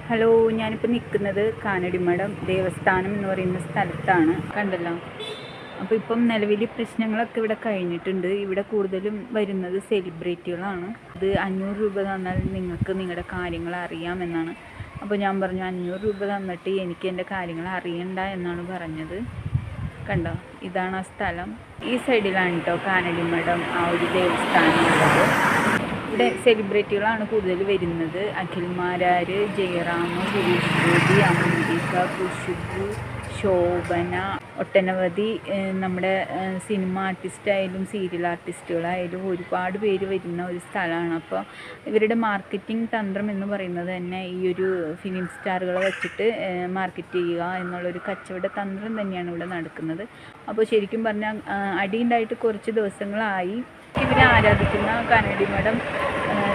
Hello, ഞാനിപ്പോൾ നിൽക്കുന്നത് കാനടിമഠം ദേവസ്ഥാനം എന്ന് പറയുന്ന സ്ഥലത്താണ്. കണ്ടല്ലോ. അപ്പോൾ ഇപ്പം നിലവിൽ പ്രശ്നങ്ങളൊക്കെ ഇവിടെ കഴിഞ്ഞിട്ടുണ്ട്. ഇവിടെ കൂടുതലും വരുന്നത് സെലിബ്രിറ്റികളാണ്. ഇത് 500 രൂപ തന്നാൽ നിങ്ങൾക്ക് നിങ്ങളുടെ കാര്യങ്ങൾ അറിയാമെന്നാണ്. അപ്പോൾ ഞാൻ പറഞ്ഞു 500 രൂപ തന്നിട്ട് എനിക്ക് എൻ്റെ കാര്യങ്ങൾ അറിയണ്ട എന്നാണ് പറഞ്ഞത്. കണ്ടോ, ഇതാണ് ആ സ്ഥലം. ഈ സൈഡിലാണ് കേട്ടോ കാനടിമഠം ആ ഒരു ദേവസ്ഥാനം ഉള്ളത്. ഇവിടെ സെലിബ്രിറ്റികളാണ് കൂടുതൽ വരുന്നത്. അഖിൽമാരാർ, ജയറാം, സുരേഷ് ഗോപി, അമൃത, ഖുശ്ബു, ശോഭന, ഒട്ടനവധി നമ്മുടെ സിനിമ ആർട്ടിസ്റ്റായാലും സീരിയൽ ആർട്ടിസ്റ്റുകളായാലും ഒരുപാട് പേര് വരുന്ന ഒരു സ്ഥലമാണ്. അപ്പോൾ ഇവരുടെ മാർക്കറ്റിംഗ് തന്ത്രം എന്ന് പറയുന്നത് തന്നെ ഈ ഒരു ഫിലിം സ്റ്റാറുകളെ വെച്ചിട്ട് മാർക്കറ്റ് ചെയ്യുക എന്നുള്ളൊരു കച്ചവട തന്ത്രം തന്നെയാണ് ഇവിടെ നടക്കുന്നത്. അപ്പോൾ ശരിക്കും പറഞ്ഞാൽ അടിയുണ്ടായിട്ട് കുറച്ച് ദിവസങ്ങളായി. ഇവരെ ആരാധിക്കുന്ന കാനടിമഠം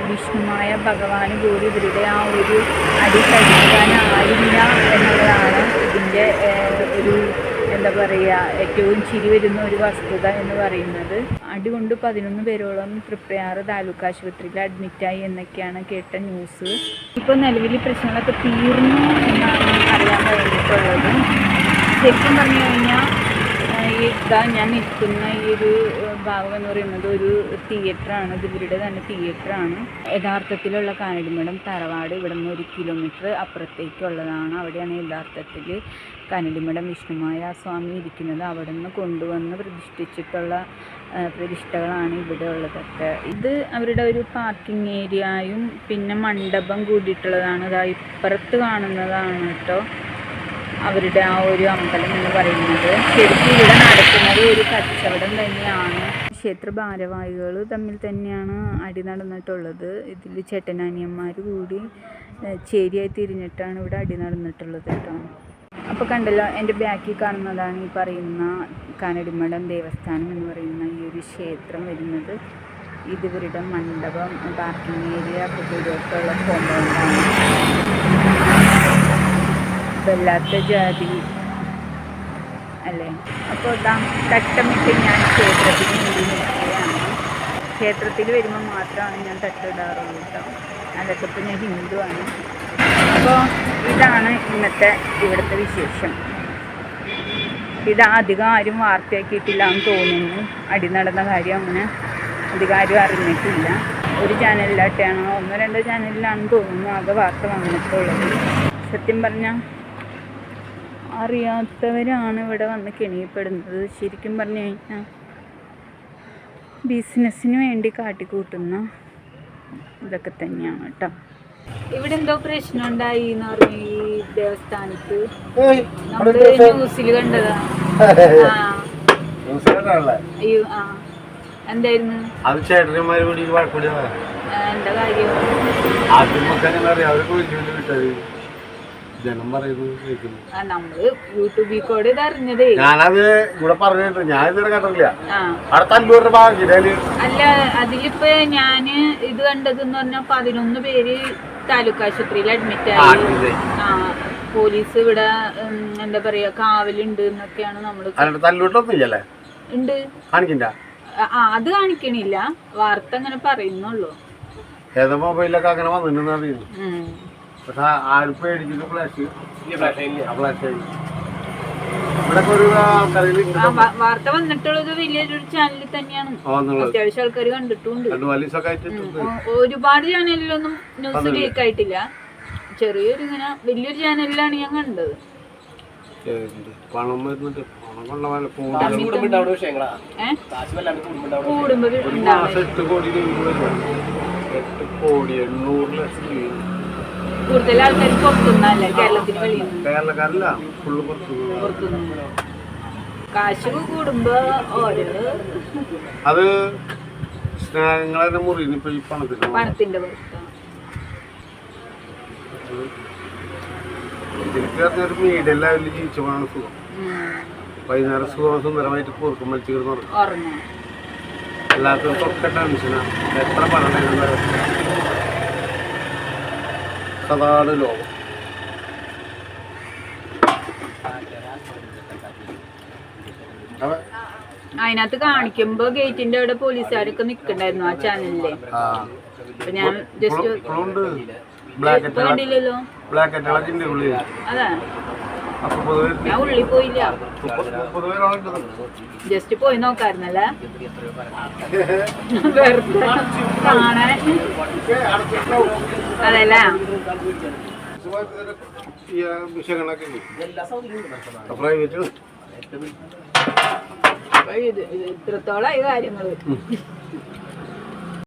വിഷ്ണുമായ ഭഗവാന് പോലും ഇവരുടെ ആ ഒരു അടി കഴിക്കാനായില്ല എന്നുള്ളതാണ് ഇതിൻ്റെ ഒരു എന്താ പറയുക ഏറ്റവും ചിരി വരുന്ന ഒരു വസ്തുത എന്ന് പറയുന്നത്. അടികൊണ്ട് 11 പേരോളം തൃപ്രയാർ താലൂക്ക് ആശുപത്രിയിൽ അഡ്മിറ്റായി എന്നൊക്കെയാണ് കേട്ട ന്യൂസ്. ഇപ്പോൾ നിലവിൽ പ്രശ്നങ്ങളൊക്കെ തീർന്നു എന്നാണ് അറിയാൻ കഴിഞ്ഞിട്ടുള്ളത്. ശരിക്കും പറഞ്ഞു കഴിഞ്ഞാൽ ഇതാ ഞാൻ നിൽക്കുന്ന ഈ ഒരു ഭാഗം എന്ന് പറയുന്നത് ഒരു തിയേറ്ററാണ്. ഇത് ഇവരുടെ തന്നെ തിയേറ്ററാണ്. യഥാർത്ഥത്തിലുള്ള കാനടിമഠം തറവാട് ഇവിടെ നിന്ന് 1 കിലോമീറ്റർ അപ്പുറത്തേക്കുള്ളതാണ്. അവിടെയാണ് യഥാർത്ഥത്തിൽ കാനടിമഠം വിഷ്ണുമായ സ്വാമി ഇരിക്കുന്നത്. അവിടെ നിന്ന് കൊണ്ടുവന്ന് പ്രതിഷ്ഠിച്ചിട്ടുള്ള പ്രതിഷ്ഠകളാണ് ഇവിടെ ഉള്ളതൊക്കെ. ഇത് അവരുടെ ഒരു പാർക്കിംഗ് ഏരിയയും പിന്നെ മണ്ഡപം കൂടിയിട്ടുള്ളതാണ്. ഇതാ ഇപ്പുറത്ത് കാണുന്നതാണ് കേട്ടോ അവരുടെ ആ ഒരു അമ്പലം എന്ന് പറയുന്നത്. ശരിക്കും ഇവിടെ നടക്കുന്നത് ഒരു കച്ചവടം തന്നെയാണ്. ക്ഷേത്ര ഭാരവാഹികൾ തമ്മിൽ തന്നെയാണ് അടി നടന്നിട്ടുള്ളത്. ഇതിൽ ചേട്ടനാനിയന്മാർ കൂടി ചേരിയായി തിരിഞ്ഞിട്ടാണ് ഇവിടെ അടി നടന്നിട്ടുള്ളത് കേട്ടോ. അപ്പോൾ കണ്ടല്ലോ, എൻ്റെ ബാക്കിൽ കാണുന്നതാണ് ഈ പറയുന്ന കാനടിമഠം ദേവസ്ഥാനം എന്ന് പറയുന്ന ഈ ഒരു ക്ഷേത്രം വരുന്നത്. ഇത് ഇവരുടെ മണ്ഡപം, പാർക്കിംഗ് ഏരിയ ഒക്കെ കൂടിയിട്ടുള്ള കോമ്പൗണ്ടാണ്. വല്ലാത്ത ജാതി അല്ലേ. അപ്പോൾ തട്ടമിട്ട് ഞാൻ ക്ഷേത്രത്തിന് വേണ്ടി നിൽക്കുകയാണ്. ക്ഷേത്രത്തിൽ വരുമ്പോൾ മാത്രമാണ് ഞാൻ തട്ടിടാറുള്ളൂ കേട്ടോ. അതൊക്കെ ഇപ്പോൾ ഞാൻ ഹിന്ദുവാണ്. അപ്പോൾ ഇതാണ് ഇന്നത്തെ ഇവിടുത്തെ വിശേഷം. ഇത് അധികം ആരും വാർത്തയാക്കിയിട്ടില്ല എന്ന് തോന്നുന്നു. അടി നടന്ന കാര്യം അങ്ങനെ അധികം ആരും അറിഞ്ഞിട്ടില്ല. ഒരു ചാനലിലായിട്ടാണോ 1-2 ചാനലിലാണെന്ന് തോന്നുന്നു ആകെ വാർത്ത വന്നിട്ടുള്ളത്. സത്യം പറഞ്ഞാൽ അറിയാത്തവരാണ് ഇവിടെ വന്ന് കെണിയപ്പെടുന്നത്. ശരിക്കും പറഞ്ഞു കഴിഞ്ഞാൽ ബിസിനസ്സിന് വേണ്ടി കാട്ടിക്കൂട്ടുന്ന ഇതൊക്കെ തന്നെയാണ് കേട്ടോ. ഇവിടെ എന്തോ പ്രശ്നം ഉണ്ടായി എന്ന് പറഞ്ഞു ഈ ദേവസ്ഥാനത്ത്. നമ്മള് ന്യൂസിൽ കണ്ടതാ. എന്തായിരുന്നു എന്താ കാര്യം? നമ്മള് യൂട്യൂബിൽ കൂടെ ഇതറിഞ്ഞതേ. ഞാനത് ഇവിടെ പറഞ്ഞിട്ട് ഞാൻ ഇതുവരെ കണ്ടില്ല. അല്ല, അതിലിപ്പോ ഞാന് ഇത് കണ്ടതെന്ന് പറഞ്ഞാൽ 11 പേര് താലൂക്ക് ആശുപത്രിയിൽ അഡ്മിറ്റ് ആയി. പോലീസ് ഇവിടെ എന്താ പറയാ കാവലുണ്ട് എന്നൊക്കെയാണ് നമ്മള് ഉണ്ട്. അത് കാണിക്കണില്ല, വാർത്ത അങ്ങനെ പറയുന്നുള്ളൂ. ഏതോ മൊബൈലൊക്കെ അങ്ങനെ വന്നിട്ടുണ്ടെന്ന്. പക്ഷെ ആരും പേടിച്ചിട്ട് വാർത്ത വന്നിട്ടുള്ളത് വലിയൊരു ചാനലിൽ തന്നെയാണ്. അത്യാവശ്യം ആൾക്കാർ കണ്ടിട്ടുണ്ട്. ഒരുപാട് ചാനലിലൊന്നും ന്യൂസ് ലീക്ക് ആയിട്ടില്ല. ചെറിയൊരു ഇങ്ങനെ വലിയൊരു ചാനലിലാണ് ഞാൻ കണ്ടത്. കൂടുമ്പോ കൂടുതൽ ആൾക്കാർ പുറത്തുനിന്നല്ലേ, കേരളത്തിന് വെളിയിൽ പുറത്തുനിന്ന് കാശ് കൂടുമ്പോ ഓരോ അത് സ്നേഹങ്ങളുടെ മുറി പണത്തിന്റെ പുറത്ത് ഒരു മീഡിയ ലെവലിൽ ജീവിച്ചു പോകാൻ സുഖം. വൈകുന്നേരം സുന്ദരമായിട്ട് കൂർക്കും വലിച്ചു കിടന്നു എല്ലാത്തിനും ടെൻഷനാണ്. എത്ര പണം അതാണ് ലോകം. അതിനകത്ത് കാണിക്കുമ്പോ ഗേറ്റിന്റെ അവിടെ പോലീസുകാരൊക്കെ നിക്കണ്ടായിരുന്നു ആ ചാനലില്. അപ്പൊ ഞാൻ ജസ്റ്റ് കണ്ടില്ലല്ലോ. ബ്ലാക്കറ്റുകളൊക്കെ ഉണ്ട് ഉള്ളിൽ. അതാ അപ്പൊ പൊതുവെ ഞാൻ ഉള്ളിൽ പോയില്ല, 30 പേരോളം ജസ്റ്റ് പോയി നോക്കായിരുന്നല്ലേ വെറുതെ കാണാൻ. അതല്ലേ വിഷയങ്ങളൊക്കെ പ്രൈവറ്റ് ഇത്രത്തോളം ഈ കാര്യങ്ങള്